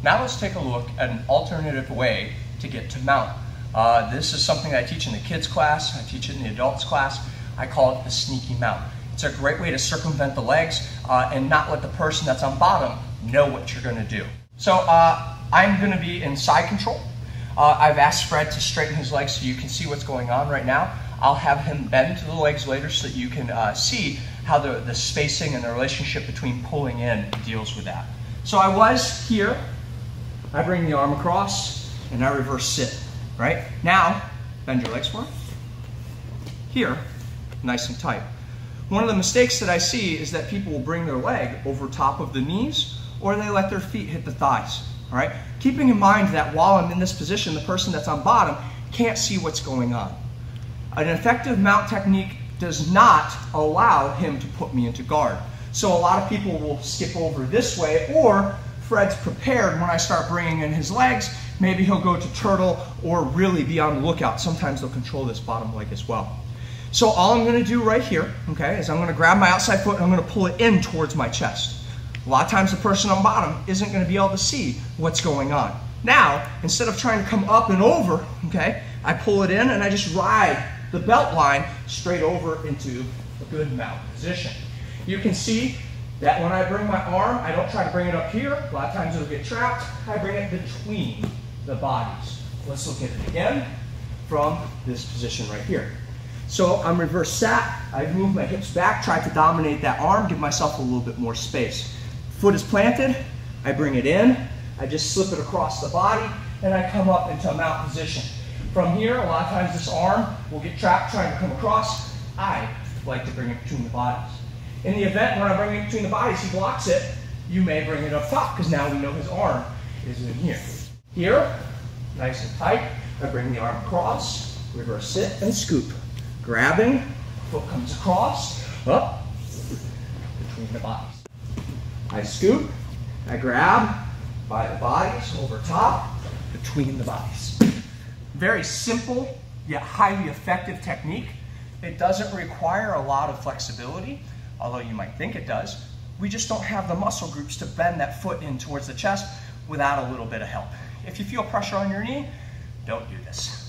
Now let's take a look at an alternative way to get to mount. This is something I teach in the kids class, I teach it in the adults class. I call it the sneaky mount. It's a great way to circumvent the legs and not let the person that's on bottom know what you're going to do. So I'm going to be in side control. I've asked Fred to straighten his legs so you can see what's going on right now. I'll have him bend to the legs later so that you can see how the spacing and the relationship between pulling in deals with that. So I was here, I bring the arm across, and I reverse sit, right? Now, bend your legs for me. Here, nice and tight. One of the mistakes that I see is that people will bring their leg over top of the knees, or they let their feet hit the thighs, all right? Keeping in mind that while I'm in this position, the person that's on bottom can't see what's going on. An effective mount technique does not allow him to put me into guard. So a lot of people will skip over this way, or Fred's prepared when I start bringing in his legs, maybe he'll go to turtle or really be on the lookout. Sometimes they'll control this bottom leg as well. So all I'm going to do right here, okay, is I'm going to grab my outside foot and I'm going to pull it in towards my chest. A lot of times the person on bottom isn't going to be able to see what's going on. Now, instead of trying to come up and over, okay, I pull it in and I just ride the belt line straight over into a good mount position. You can see that when I bring my arm, I don't try to bring it up here. A lot of times it'll get trapped. I bring it between the bodies. Let's look at it again from this position right here. So I'm reverse sat, I move my hips back, try to dominate that arm, give myself a little bit more space. Foot is planted, I bring it in, I just slip it across the body, and I come up into a mount position. From here, a lot of times this arm will get trapped trying to come across. I like to bring it between the bodies. In the event when I bring it between the bodies, he blocks it, you may bring it up top, because now we know his arm is in here. Here, nice and tight, I bring the arm across, reverse sit and scoop. Grabbing, foot comes across, up, between the bodies. I scoop, I grab by the bodies, over top, between the bodies. Very simple, yet highly effective technique. It doesn't require a lot of flexibility, although you might think it does. We just don't have the muscle groups to bend that foot in towards the chest without a little bit of help. If you feel pressure on your knee, don't do this.